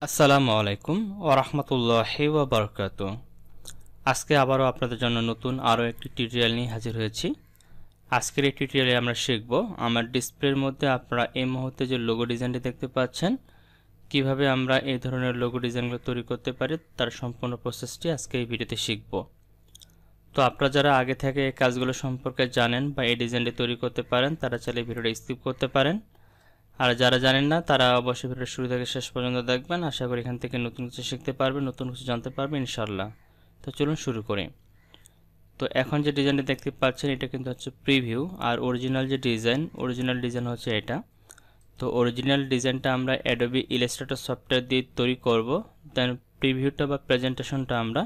আসসালামু আলাইকুম ওয়া রাহমাতুল্লাহি ওয়া বারাকাতুহু। আজকে আবারও আপনাদের জন্য নতুন আরও একটি টিউটোরিয়াল নিয়ে হাজির হয়েছি। আজকের এই টিউটোরিয়ালে আমরা শিখব আমার ডিসপ্লের মধ্যে আপনারা এই মুহূর্তে যে লোগো ডিজাইনটি দেখতে পাচ্ছেন, কিভাবে আমরা এই ধরনের লোগো ডিজাইনগুলো তৈরি করতে পারি তার সম্পূর্ণ প্রসেসটি আজকে এই ভিডিওতে শিখব। তো আপনারা যারা আগে থেকে এই কাজগুলো সম্পর্কে জানেন বা এই ডিজাইনটি তৈরি করতে পারেন তারা চাইলে ভিডিওটা স্কিপ করতে পারেন। আর যারা জানেন না তারা অবশ্যই ভিডিও শুরু থেকে শেষ পর্যন্ত দেখবেন। আশা করি এখান থেকে নতুন কিছু শিখতে পারবেন, নতুন কিছু জানতে পারবেন ইনশাআল্লাহ। তো চলুন শুরু করি। তো এখন যে ডিজাইনটা দেখতে পাচ্ছেন এটা কিন্তু হচ্ছে প্রিভিউ, আর অরিজিনাল যে ডিজাইন হচ্ছে এটা। তো অরিজিনাল ডিজাইনটা আমরা অ্যাডোবি ইলাস্ট্রেটর সফটওয়্যার দিয়ে তৈরি করব, দেন প্রিভিউটা বা প্রেজেন্টেশনটা আমরা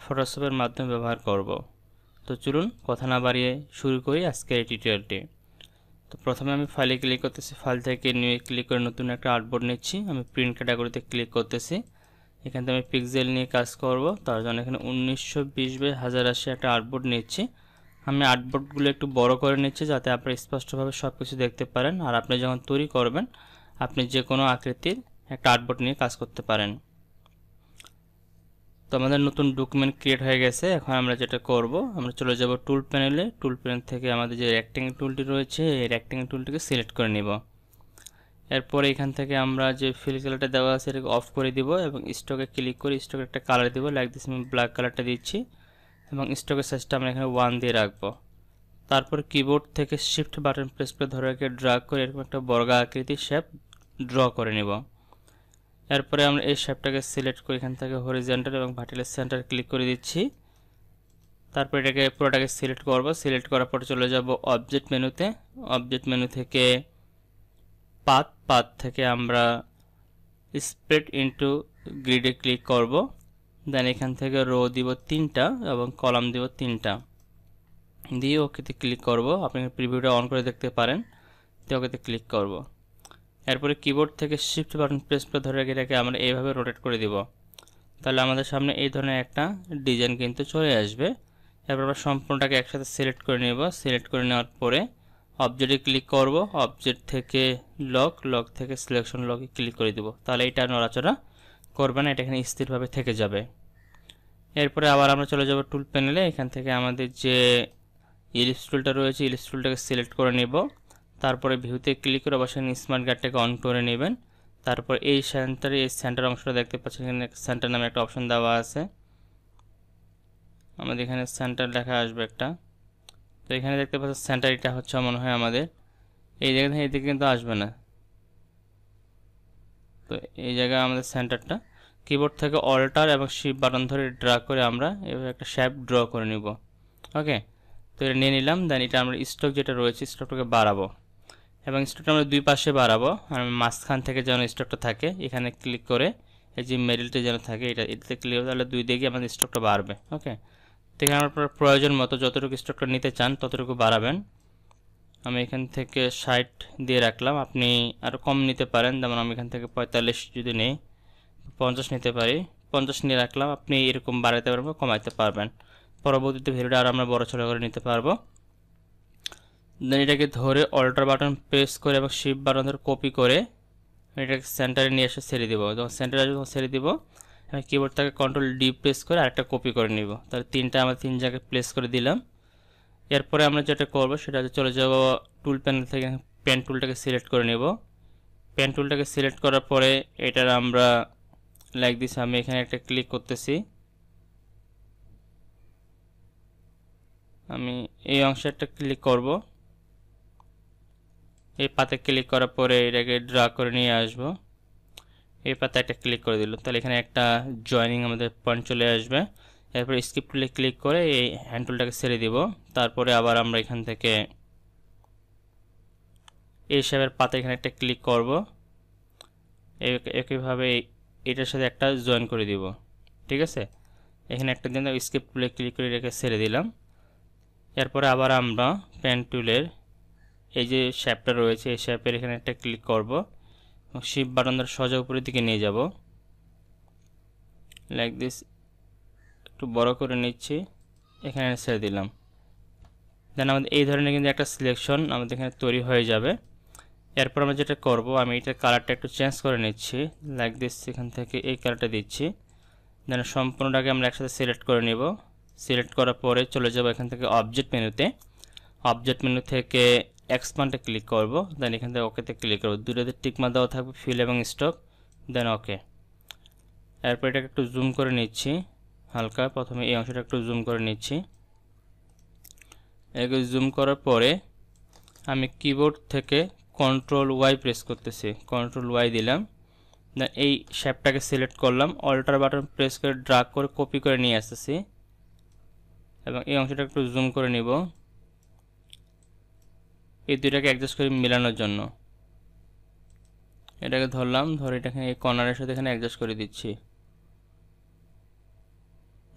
ফটোশপের মাধ্যমে ব্যবহার করব। তো চলুন কথা না বাড়িয়ে শুরু করি আজকের এই টিউটোরিয়ালটি। তো প্রথমে আমি ফাইলে ক্লিক করতেছি, ফাইল থেকে নিউ ক্লিক করে নতুন একটা আর্টবোর্ড নিচ্ছি। আমি প্রিন্ট ক্যাটাগরিতে ক্লিক করতেছি, এখান থেকে আমি পিক্সেল নিয়ে কাজ করব। তার জন্য এখানে 1920x1080 একটা আর্টবোর্ড নিচ্ছি। আমি আর্টবোর্ডগুলো একটু বড় করে নিচ্ছি যাতে আপনারা স্পষ্টভাবে সব কিছু দেখতে পারেন, আর আপনি যখন তৈরি করবেন আপনি যে কোনো আকৃতির একটা আর্টবোর্ড নিয়ে কাজ করতে পারেন। তো আমাদের নতুন ডকুমেন্ট ক্রিয়েট হয়ে গেছে। এখন আমরা যেটা করব, আমরা চলে যাব টুল প্যানেলে। টুল প্যানেল থেকে আমাদের যে রেক্ট্যাঙ্গেল টুলটি রয়েছে এই রেক্ট্যাঙ্গেল টুলটিকে সিলেক্ট করে নিব। এরপরে এখান থেকে আমরা যে ফিল কালারটা দেওয়া আছে এটাকে অফ করে দিব এবং স্টকে ক্লিক করে স্টকে একটা কালার দিব, লাইক দিস। আমি ব্ল্যাক কালারটা দিচ্ছি এবং স্টকের সাইজটা আমরা এখানে 1 দিয়ে রাখবো। তারপর কিবোর্ড থেকে শিফট বাটন প্রেস করে ধরে রেখে ড্র্যাগ করে এরকম একটা বর্গা আকৃতির শেপ ড্র করে নেব। এরপরে আমরা এই শেপটাকে সিলেক্ট করে এখান থেকে হরিজন্টাল এবং ভার্টিক্যাল সেন্টার ক্লিক করে দিচ্ছি। তারপর এটাকে পুরোটাকে সিলেক্ট করব। সিলেক্ট করার পর চলে যাব অবজেক্ট মেনুতে। অবজেক্ট মেনু থেকে পাথ থেকে আমরা স্প্লিট ইনটু গ্রিডে ক্লিক করব। দেন এখান থেকে রো দিব 3টা এবং কলাম দিব 3টা দিয়ে ওকেতে ক্লিক করব। আপনি প্রিভিউটা অন করে দেখতে পারেন। তো ওকেতে ক্লিক করব। এরপরে কিবোর্ড থেকে শিফট বাটন প্রেস করে ধরে রেখে এটাকে আমরা এইভাবে রোটেট করে দিব। তাহলে আমাদের সামনে এই ধরনের একটা ডিজাইন কিন্তু চলে আসবে। এরপর আমরা সম্পূর্ণটাকে একসাথে সিলেক্ট করে নেব। সিলেক্ট করে নেওয়ার পরে অবজেক্টে ক্লিক করব। অবজেক্ট থেকে লক থেকে সিলেকশন লকে ক্লিক করে দেব। তাহলে এটা নড়াচড়া করবে না, এটা এখানে স্থিরভাবে থেকে যাবে। এরপরে আবার আমরা চলে যাব টুল প্যানেলে। এখান থেকে আমাদের যে ইলিপস টুলটা রয়েছে ইলিপস টুলটাকে সিলেক্ট করে নেব। তারপরে ভিউতে ক্লিক করে অবশ্যই স্মার্ট গার্ডটাকে অন করে নেবেন। তারপর এই সেন্টার অংশটা দেখতে পাচ্ছেন, এখানে সেন্টার নামে একটা অপশন দেওয়া আছে। আমাদের এখানে সেন্টার লেখা আসবে একটা। তো এখানে দেখতে পাচ্ছেন সেন্টার, এটা হচ্ছে মনে হয় আমাদের এই জায়গায়, এদিকে কিন্তু আসবে না। তো এই জায়গায় আমাদের সেন্টারটা। কিবোর্ড থেকে অল্টার এবং শিফট বাটন ধরে ড্র্যাগ করে আমরা এভাবে একটা শেপ ড্র করে নিব। ওকে, তো এটা নিয়ে নিলাম। দেন এটা আমরা স্টক যেটা রয়েছে স্টকটাকে বাড়াবো এবং স্টকটা আমরা দুই পাশে বাড়াবো। আর মাঝখান থেকে যেন স্টকটা থাকে এখানে ক্লিক করে এই যে মিডলটা যেন থাকে এটাতে ক্লিক করে, তাহলে দুই দিকে আমাদের স্টকটা বাড়বে। ওকে, তো এখানে আপনার প্রয়োজন মতো যতটুকু স্টকটা নিতে চান ততটুকু বাড়াবেন। আমি এখান থেকে 60 দিয়ে রাখলাম, আপনি আরও কম নিতে পারেন। যেমন আমি এখান থেকে 45 যদি নেই, 50 নিতে পারি, 50 নিয়ে রাখলাম। আপনি এরকম বাড়াতে পারবেন, কমাইতে পারবেন। পরবর্তীতে ভিডিওটা আর আমরা বড় ছোটো করে নিতে পারবো। দেন এটাকে ধরে অল্টার বাটন প্রেস করে এবং শিফট বাটন ধরে কপি করে এটাকে সেন্টারে নিয়ে এসে ছেড়ে দিব। যখন সেন্টারে যখন ছেড়ে দিব আমি কিবোর্ড থেকে কন্ট্রোল ডি প্রেস করে আরেকটা কপি করে নিব। তাহলে তিনটা আমরা 3 জায়গায় প্লেস করে দিলাম। এরপরে আমরা যেটা করব সেটা হচ্ছে চলে যাব টুল প্যানেল থেকে পেন টুলটাকে সিলেক্ট করে নেব। পেন টুলটাকে সিলেক্ট করার পরে এটার আমরা লাইক দিস, আমি এখানে একটা ক্লিক করতেছি। আমি এই অংশে একটা ক্লিক করব। এই পাতে ক্লিক করার পরে এটাকে ড্রা করে নিয়ে আসব। এই পাতে একটা ক্লিক করে দিল, তাহলে এখানে একটা জয়েনিং আমাদের পয়েন্ট চলে আসবে। এরপর স্কিপ টুলে ক্লিক করে এই হ্যান্ড টুলটাকে ছেড়ে দিব। তারপরে আবার আমরা এখান থেকে এই শেপের পাতে এখানে একটা ক্লিক করব। একইভাবে এটার সাথে একটা জয়েন করে দিব। ঠিক আছে, এখানে একটা দিন স্কিপ টুলে ক্লিক করে এটাকে ছেড়ে দিলাম। এরপরে আবার আমরা পেন টুলের এই যে শেপটা রয়েছে এই শেপের এখানে একটা ক্লিক করব এবং শিফট বাটন ধরে সোজা উপরের দিকে নিয়ে যাব, লাইক দিস। একটু বড় করে নিচ্ছি, এখানে ছেড়ে দিলাম। দেন আমাদের এই ধরনের কিন্তু একটা সিলেকশন আমাদের এখানে তৈরি হয়ে যাবে। এরপর আমরা যেটা করব, আমি এটার কালারটা একটু চেঞ্জ করে নিচ্ছি, লাইক দিস। এখান থেকে এই কালারটা দিচ্ছি, দেন সম্পূর্ণটাকে আমরা একসাথে সিলেক্ট করে নিব। সিলেক্ট করার পরে চলে যাব এখান থেকে অবজেক্ট মেনুতে। অবজেক্ট মেনু থেকে এক্সপান্ডে ক্লিক করব, দেন এখান থেকে ওকেতে ক্লিক করব। দুটোতে টিকমার্ক দেওয়া থাকবে, ফিল এবং স্টপ, দেন ওকে। এরপর এটাকে একটু জুম করে নিচ্ছি হালকা, প্রথমে এই অংশটা একটু জুম করে নিচ্ছি। এটাকে জুম করার পরে আমি কিবোর্ড থেকে কন্ট্রোল ওয়াই প্রেস করতেছি, কন্ট্রোল ওয়াই দিলাম, দেন এই শেপটাকে সিলেক্ট করলাম, অল্টার বাটন প্রেস করে ড্রাগ করে কপি করে নিয়ে আসতেছি এবং এই অংশটা একটু জুম করে নিব এই দুইটাকে অ্যাডজাস্ট করে মেলানোর জন্য। এটাকে ধরলাম, ধরে এটাকে এই কর্নারের সাথে এখানে অ্যাডজাস্ট করে দিচ্ছি,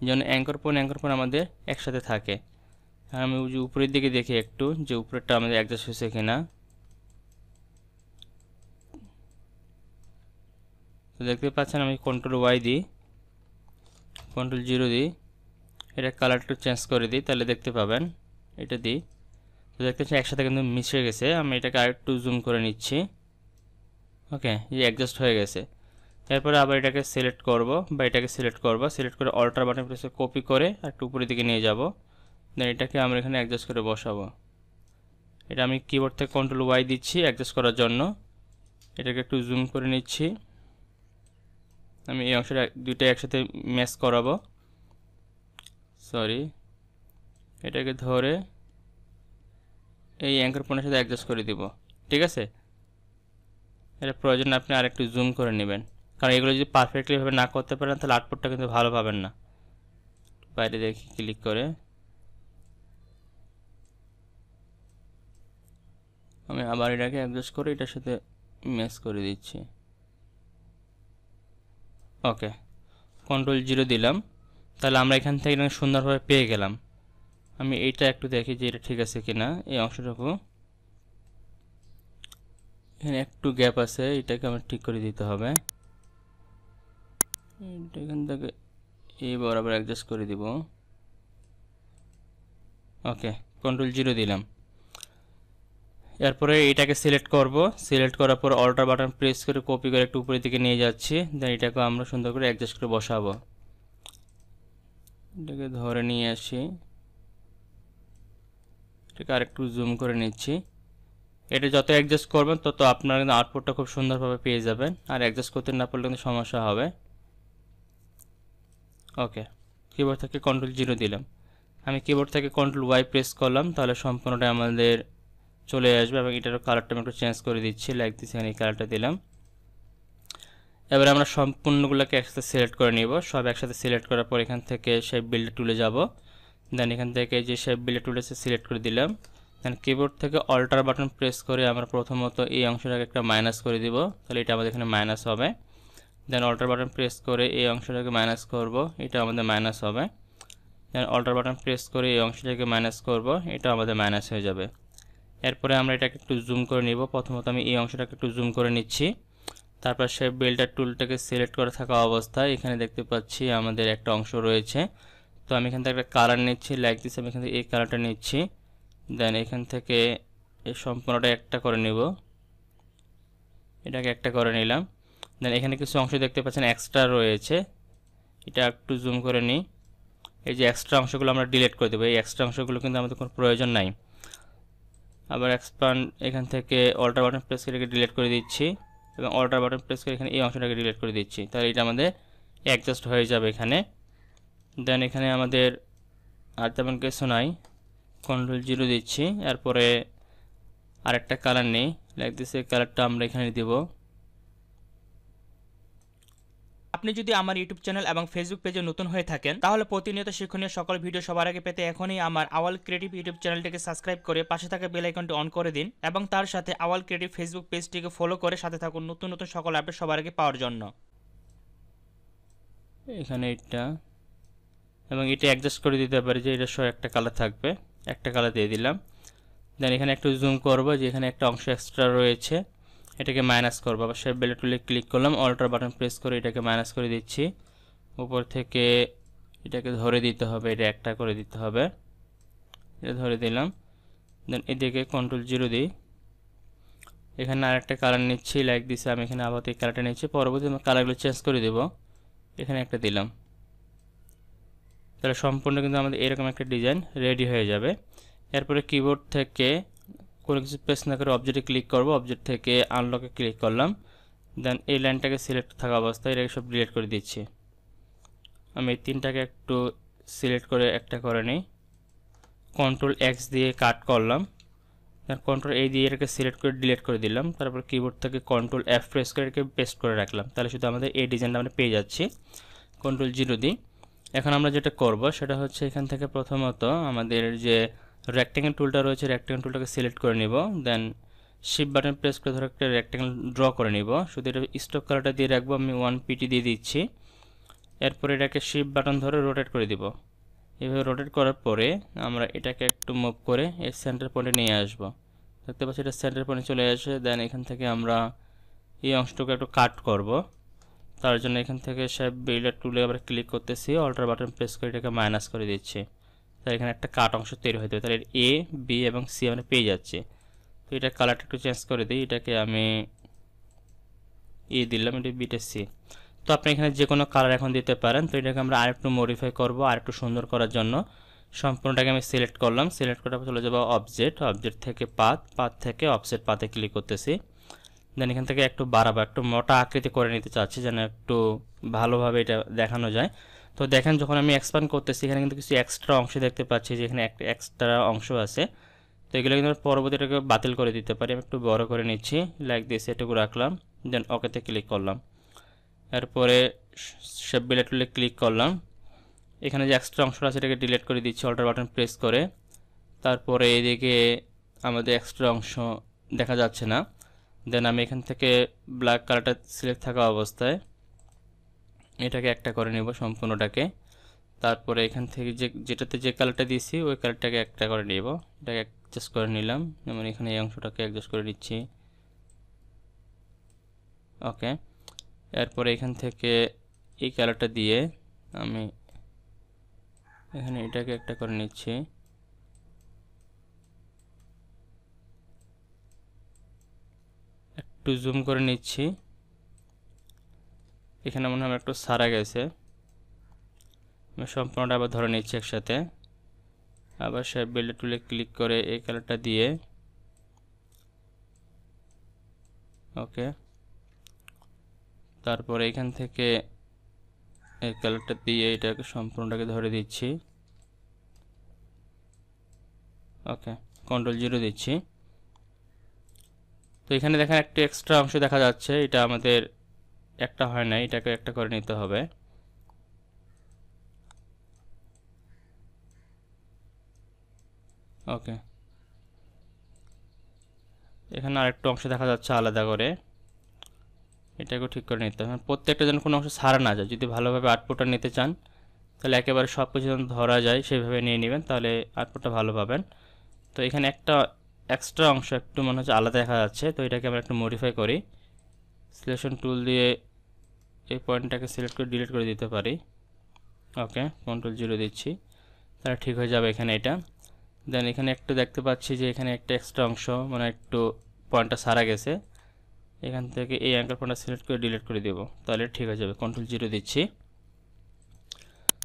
যেন অ্যাঙ্কর পয়েন্ট আমাদের একসাথে থাকে। আর আমি উপরের দিকে দেখি একটু যে উপরেরটা আমাদের অ্যাডজাস্ট হয়েছে কিনা। তো দেখতে পাচ্ছেন আমি কন্ট্রোল ওয়াই দিই, কন্ট্রোল 0 দিই, এটা কালার একটু চেঞ্জ করে দিই, তাহলে দেখতে পাবেন। এটা দিই, তো দেখতে পাচ্ছেন একসাথে কিন্তু মিশে গেছে। আমি এটাকে আরেকটু জুম করে নিচ্ছি, ওকে, এই অ্যাডজাস্ট হয়ে গেছে। এরপরে আবার এটাকে সিলেক্ট করব বা এটাকে সিলেক্ট করব, সিলেক্ট করে অল্টার বাটন প্রেসে কপি করে একটু উপরের দিকে নিয়ে যাব, দেন এটাকে আমরা এখানে অ্যাডজাস্ট করে বসাবো। এটা আমি কিবোর্ড থেকে কন্ট্রোল ওয়াই দিচ্ছি অ্যাডজাস্ট করার জন্য। এটাকে একটু জুম করে নিচ্ছি, আমি এই অংশটা দুইটা একসাথে ম্যাচ করাবো, সরি। এটাকে ধরে এই অ্যাঙ্কর পয়েন্টের সাথে অ্যাডজাস্ট করে দিব, ঠিক আছে। এটা প্রয়োজন আপনি আরেকটু জুম করে নেবেন, কারণ এগুলো যদি পারফেক্টলি ভাবে না করতে পারেন তাহলে আউটপুটটা কিন্তু ভালো পাবেন না। বাইরে দেখি ক্লিক করে আমি আবার এটাকে অ্যাডজাস্ট করে এটার সাথে ম্যাচ করে দিচ্ছি, ওকে। কন্ট্রোল 0 দিলাম, তাহলে আমরা এখান থেকে সুন্দরভাবে পেয়ে গেলাম। আমি এইটা একটু দেখি যে এটা ঠিক আছে কিনা। এই অংশটুকু এখানে একটু গ্যাপ আছে, এটাকে আমার ঠিক করে দিতে হবে। এখান থেকে এই বরাবর অ্যাডজাস্ট করে দিব, ওকে। কন্ট্রোল 0 দিলাম। এরপরে এটাকে সিলেক্ট করব, সিলেক্ট করার পর অল্টার বাটন প্রেস করে কপি করে একটু উপরের দিকে নিয়ে যাচ্ছি, দেন এটাকে আমরা সুন্দর করে অ্যাডজাস্ট করে বসাবো। এটাকে ধরে নিয়ে আসি, এটাকে আরেকটু জুম করে নিচ্ছি। এটা যত অ্যাডজাস্ট করবেন তত আপনারা কিন্তু আউটপুটটা খুব সুন্দরভাবে পেয়ে যাবেন, আর অ্যাডজাস্ট করতে না পারলে কিন্তু সমস্যা হবে, ওকে। কিবোর্ড থেকে কন্ট্রোল 0 দিলাম, আমি কিবোর্ড থেকে কন্ট্রোল ওয়াই প্রেস করলাম, তাহলে সম্পূর্ণটা আমাদের চলে আসবে। এবং এটারও কালারটা আমি একটু চেঞ্জ করে দিচ্ছি, লাইক দিচ্ছি, এখানে এই কালারটা দিলাম। এবার আমরা সম্পূর্ণগুলোকে একসাথে সিলেক্ট করে নিব। সব একসাথে সিলেক্ট করার পর এখান থেকে শেপ বিল্ডে টুলে যাব, দেন এখান থেকে যে শেপ বিল্ডে টুলে সিলেক্ট করে দিলাম, দেন কিবোর্ড থেকে অল্টার বাটন প্রেস করে আমরা প্রথমত এই অংশটাকে একটা মাইনাস করে দিব, তাহলে এটা আমাদের এখানে মাইনাস হবে। দেন অল্টার বাটন প্রেস করে এই অংশটাকে মাইনাস করব, এটা আমাদের মাইনাস হবে। দেন অল্টার বাটন প্রেস করে এই অংশটাকে মাইনাস করব, এটা আমাদের মাইনাস হয়ে যাবে। এরপরে আমরা এটাকে একটু জুম করে নিব। প্রথমত আমি এই অংশটাকে একটু জুম করে নিচ্ছি, তারপর শেপ বিল্ডার টুলটাকে সিলেক্ট করে থাকা অবস্থায় এখানে দেখতে পাচ্ছি আমাদের একটা অংশ রয়েছে। তো আমি এখান থেকে একটা কালার নিচ্ছি, লাইক দিচ্ছি, আমি এখান থেকে এই কালারটা নিচ্ছি, দেন এখান থেকে এই সম্পূর্ণটা একটা করে নিব, এটাকে একটা করে নিলাম। দেন এখানে কিছু অংশ দেখতে পাচ্ছেন এক্সট্রা রয়েছে, এটা একটু জুম করে নিই। এই যে এক্সট্রা অংশগুলো আমরা ডিলিট করে দেবো, এই এক্সট্রা অংশগুলো কিন্তু আমাদের কোনো প্রয়োজন নাই। আবার এক্সপান্ড এখান থেকে অল্টার বাটন প্রেস করে ডিলিট করে দিচ্ছি এবং অল্টার বাটন প্রেস করে এখানে এই অংশটাকে ডিলিট করে দিচ্ছি, তাহলে এটা আমাদের অ্যাডজাস্ট হয়ে যাবে এখানে। দেন এখানে আমাদের আর তেমন কিছু নাই, কন্ট্রোল 0 দিচ্ছি। এরপরে আরেকটা কালার নেই, লাইক দিস, এই কালারটা আমরা এখানে দেব। আপনি যদি আমার ইউটিউব চ্যানেল এবং ফেসবুক পেজে নতুন হয়ে থাকেন তাহলে প্রতিনিয়ত শিক্ষণীয় সকল ভিডিও সবার আগে পেতে এখনই আমার আওয়াল ক্রিয়েটিভ ইউটিউব চ্যানেলটিকে সাবস্ক্রাইব করে পাশে থাকা বেল আইকনটি অন করে দিন এবং তার সাথে আওয়াল ক্রিয়েটিভ ফেসবুক পেজটিকে ফলো করে সাথে থাকুন নতুন নতুন সকল আপডেট সবার আগে পাওয়ার জন্য। এখানে এটা এবং এটা অ্যাডজাস্ট করে দিতে পারি যে এটা সহ একটা কালার থাকবে, একটা কালার দিয়ে দিলাম। দেন এখানে একটু জুম করব, যে এখানে একটা অংশ এক্সট্রা রয়েছে, এটাকে মাইনাস করবো। আবার শেপ বিল্ডার টুলে ক্লিক করলাম, অল্টার বাটন প্রেস করে এটাকে মাইনাস করে দিচ্ছি। উপর থেকে এটাকে ধরে দিতে হবে, এটা একটা করে দিতে হবে, এটা ধরে দিলাম। দেন এদিকে কন্ট্রোল 0 দিই, এখানে আরেকটা কালার নিচ্ছি, লাইক দিছে, আমি এখানে আপাতত এই কালারটা নিচ্ছি, পরবর্তী কালারগুলো চেঞ্জ করে দেব। এখানে একটা দিলাম, তাহলে সম্পূর্ণ কিন্তু আমাদের এরকম একটা ডিজাইন রেডি হয়ে যাবে। এরপরে কিবোর্ড থেকে কোনো কিছু প্রেস না করে অবজেক্টে ক্লিক করব, অবজেক্ট থেকে আনলকে ক্লিক করলাম, দেন এই লাইনটাকে সিলেক্ট থাকা অবস্থায় এটাকে সব ডিলিট করে দিচ্ছি। আমি এই তিনটাকে একটু সিলেক্ট করে একটা করে নিই, কন্ট্রোল এক্স দিয়ে কাট করলাম, কন্ট্রোল এ দিয়ে এটাকে সিলেক্ট করে ডিলিট করে দিলাম, তারপর কিবোর্ড থেকে কন্ট্রোল এফ প্রেস করে এটাকে পেস্ট করে রাখলাম। তাহলে শুধু আমাদের এই ডিজাইনটা আমরা পেয়ে যাচ্ছি কন্ট্রোল 0 দিই। এখন আমরা যেটা করব সেটা হচ্ছে এখান থেকে প্রথমত আমাদের যে রেক্ট্যাঙ্গেল টুলটা রয়েছে, রেক্ট্যাঙ্গেল টুলটাকে সিলেক্ট করে নিব, দেন শিফট বাটন প্রেস করে ধরে একটা রেক্ট্যাঙ্গেল ড্র করে নিব। শুধু এটা স্টক কালারটা দিয়ে রাখবো, আমি 1 পিটি দিয়ে দিচ্ছি। এরপর এটাকে শিফট বাটন ধরে রোটেট করে দিব। এভাবে রোটেট করার পরে আমরা এটাকে একটু মুভ করে এর সেন্টার পয়েন্টে নিয়ে আসব। দেখতে পাচ্ছি এটা সেন্টার পয়েন্টে চলে আসে। দেন এখান থেকে আমরা এই অংশটুকু একটু কাট করব। তার জন্য এখান থেকে শেপ বিল্ডার টুলে আবার ক্লিক করতেছি, অল্টার বাটন প্রেস করে এটাকে মাইনাস করে দিচ্ছি। তাহলে এখানে একটা কাট অংশ তৈরি হয়ে যাবে। তাহলে এ, বি এবং সি আমরা পেয়ে যাচ্ছি। তো এটা কালারটা একটু চেঞ্জ করে দিই, এটাকে আমি ই দিলাম, এটা বিটা সি। তো আপনি এখানে যে কোনো কালার এখন দিতে পারেন। তো এটাকে আমরা আরেকটু মডিফাই করব, আরেকটু সুন্দর করার জন্য সম্পূর্ণটাকে আমি সিলেক্ট করলাম, সিলেক্ট করার পর চলে যাব অবজেক্ট, অবজেক্ট থেকে পাথ, পাথ থেকে অফসেট পাথে ক্লিক করতেছি। দেন এখান থেকে একটু বাড়াবো, একটু মোটা আকৃতি করে নিতে চাচ্ছি যেন একটু ভালোভাবে এটা দেখানো যায়। তো দেখেন যখন আমি এক্সপ্যান্ড করতেছি এখানে কিন্তু কিছু এক্সট্রা অংশ দেখতে পাচ্ছি, যে এখানে একটা এক্সট্রা অংশ আছে। তো এগুলো কিন্তু পরবর্তীটাকে বাতিল করে দিতে পারি। আমি একটু বড় করে নিচ্ছি, লাইক দিস, এটুকু রাখলাম, দেন ওকেতে ক্লিক করলাম। এরপরে শেপ বিল্ডার টুলে ক্লিক করলাম, এখানে যে এক্সট্রা অংশটা আছে এটাকে ডিলিট করে দিচ্ছি অল্টার বাটন প্রেস করে। তারপরে এদিকে আমাদের এক্সট্রা অংশ দেখা যাচ্ছে না। দেন আমি এখান থেকে ব্ল্যাক কালারটা সিলেক্ট থাকা অবস্থায় এটাকে একটা করে নেব সম্পূর্ণটাকে। তারপরে এখান থেকে যেটাতে যে কালারটা দিয়েছি ওই কালারটাকে একটা করে নেব, এটাকে অ্যাডজাস্ট করে নিলাম, যেমন এখানে এই অংশটাকে অ্যাডজাস্ট করে নিচ্ছি। ওকে, এরপরে এখান থেকে এই কালারটা দিয়ে আমি এখানে এটাকে একটা করে নিচ্ছি। একটু জুম করে নিচ্ছি, এখানে মনে হয় একটু সারা গেছে। আমি সম্পূর্ণটা আবার ধরে নিচ্ছি একসাথে, আবার শেপ বিল্ডার টুলে ক্লিক করে এই কালারটা দিয়ে ওকে, তারপরে এখান থেকে এই কালারটা দিয়ে এটাকে সম্পূর্ণটাকে ধরে দিচ্ছি। ওকে, কন্ট্রোল 0 দিচ্ছি। তো এখানে দেখেন একটা এক্সট্রা অংশ দেখা যাচ্ছে, এটা আমাদের একটা হয় না, এটাকে একটা করে নিতে হবে। ওকে, এখানে আরেকটা অংশ দেখা যাচ্ছে আলাদা করে, এটাকেও ঠিক করে নিতে হবে। প্রত্যেকটা যেন কোনো অংশ ছাড়া না যায়। যদি ভালোভাবে আউটপুটটা নিতে চান তাহলে একেবারে সব কিছু যেন ধরা যায় সেইভাবে নিয়ে নেবেন, তাহলে আউটপুটটা ভালো পাবেন। তো এখানে একটা এক্সট্রা অংশ একটু মনে হচ্ছে আলাদা দেখা যাচ্ছে, তো এটাকে আমরা একটু মডিফাই করি। সিলেকশন টুল দিয়ে এই পয়েন্টটাকে সিলেক্ট করে ডিলিট করে দিতে পারি। ওকে, কন্ট্রোল 0 দিচ্ছি, তাহলে ঠিক হয়ে যাবে এখানে এটা। দেন এখানে একটু দেখতে পাচ্ছি যে এখানে একটা এক্সট্রা অংশ মানে একটু পয়েন্টটা সারা গেছে, এখান থেকে এই অ্যাঙ্কার পয়েন্টটা সিলেক্ট করে ডিলিট করে দেব, তাহলে ঠিক হয়ে যাবে। কন্ট্রোল 0 দিচ্ছি।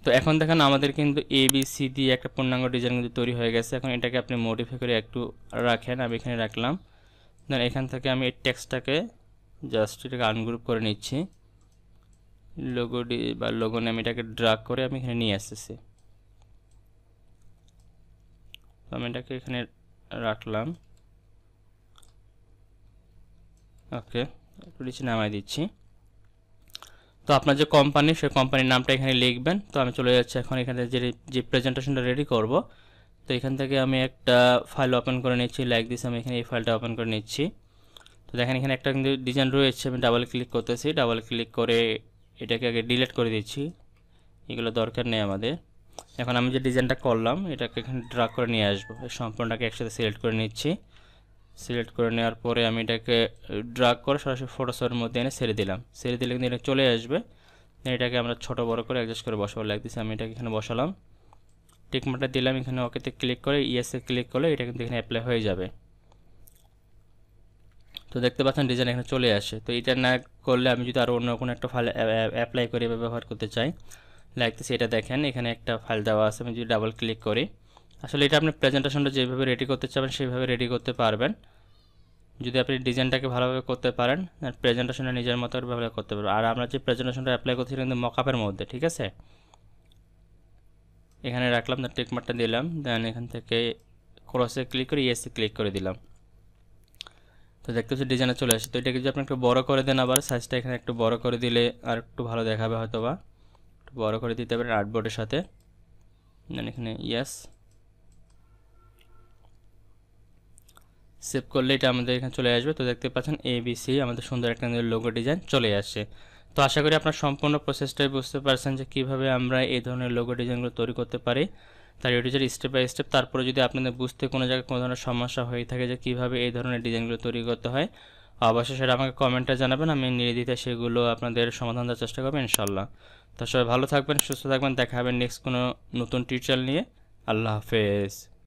তো এখন দেখেন আমাদের কিন্তু এ বি সি দিয়ে একটা পূর্ণাঙ্গ ডিজাইন কিন্তু তৈরি হয়ে গেছে। এখন এটাকে আপনি মডিফাই করে একটু রাখেন, আমি এখানে রাখলাম। দেন এখান থেকে আমি এই টেক্সটটাকে জাস্ট এটাকে আনগ্রুপ করে নিচ্ছি, লোগো বা লোগো নেম এটাকে ড্রাগ করে আমি এখানে নিয়ে আসতেছি। তো আমি এটাকে এখানে রাখলাম। ওকে, একটু নিচে নামাই দিচ্ছি। তো আপনার যে কোম্পানি সেই কোম্পানির নামটা এখানে লিখবেন। তো আমি চলে যাচ্ছি এখন এখানে যে প্রেজেন্টেশনটা রেডি করব। তো এখান থেকে আমি একটা ফাইল ওপেন করে নিচ্ছি, লাইক দিস, আমি এখানে এই ফাইলটা ওপেন করে নিচ্ছি। তো দেখেন এখানে একটা কিন্তু ডিজাইন রয়েছে, আমি ডাবল ক্লিক করতেছি, ডাবল ক্লিক করে এটাকে আগে ডিলিট করে দিচ্ছি, এগুলো দরকার নেই আমাদের। এখন আমি যে ডিজাইনটা করলাম এটাকে এখানে ড্রাগ করে নিয়ে আসবো, এই সম্পূর্ণটাকে একসাথে সিলেক্ট করে নিচ্ছি। সিলেক্ট করে নেওয়ার পরে আমি এটাকে ড্রাগ করে সরাসরি ফটোশপের মধ্যে এনে ছেড়ে দিলাম, ছেড়ে দিলে কিন্তু এটা চলে আসবে। এটাকে আমরা ছোট বড় করে অ্যাডজাস্ট করে বসাবো, লাইক দিস, আমি এটাকে এখানে বসালাম, টিকমার্কটা দিলাম, এখানে ওকেতে ক্লিক করে ইয়েসে ক্লিক করলে এটা কিন্তু এখানে অ্যাপ্লাই হয়ে যাবে। তো তো দেখতে পাচ্ছেন ডিজাইন এখানে চলে আসে। তো এটা না করলে আমি যদি আরও অন্য কোনো একটা ফাইল অ্যাপ্লাই করে ব্যবহার করতে চাই, লাগতেছে এটা দেখেন এখানে একটা ফাইল দেওয়া আছে। আমি যদি ডাবল ক্লিক করি, আসলে এটা আপনি প্রেজেন্টেশনটা যেভাবে রেডি করতে চাবেন সেইভাবে রেডি করতে পারবেন। যদি আপনি ডিজাইনটাকে ভালোভাবে করতে পারেন, প্রেজেন্টেশনটা নিজের মতো করে ব্যবহার করতে পারবেন। আর আমরা যে প্রেজেন্টেশনটা অ্যাপ্লাই করছি কিন্তু মকআপের মধ্যে, ঠিক আছে। এখানে রাখলাম, টিক মার্কটা দিলাম, দেন এখান থেকে ক্রসে ক্লিক করে ইয়েসে ক্লিক করে দিলাম। তো দেখতে হচ্ছে ডিজাইনে চলে আসে। তো এটাকে যদি আপনি একটু বড় করে দেন, আবার সাইজটা এখানে একটু বড় করে দিলে আর একটু ভালো দেখাবে হয়তো বা, একটু বড় করে দিতে পারেন আর্টবোর্ডের সাথে। দেন এখানে ইয়েস সেভ করলে এটা আমাদের এখানে চলে আসবে। তো দেখতে পাচ্ছেন ABC আমাদের সুন্দর একটা লোগো ডিজাইন চলে আসে। তো আশা করি আপনার সম্পূর্ণ প্রসেসটাই বুঝতে পারছেন যে কীভাবে আমরা এই ধরনের লোগো ডিজাইনগুলো তৈরি করতে পারি, তার ইউটিউবের স্টেপ বাই স্টেপ। তারপরে যদি আপনাদের বুঝতে কোনো জায়গায় কোনো ধরনের সমস্যা হয়ে থাকে যে কীভাবে এই ধরনের ডিজাইনগুলো তৈরি করতে হয়, অবশ্যই সেটা আমাকে কমেন্টে জানাবেন, আমি নির্দ্বিধায় সেগুলো আপনাদের সমাধান দেওয়ার চেষ্টা করবো ইনশাল্লাহ। তো সবাই ভালো থাকবেন, সুস্থ থাকবেন, দেখা হবে নেক্সট কোনো নতুন টিউটোরিয়াল নিয়ে। আল্লাহ হাফেজ।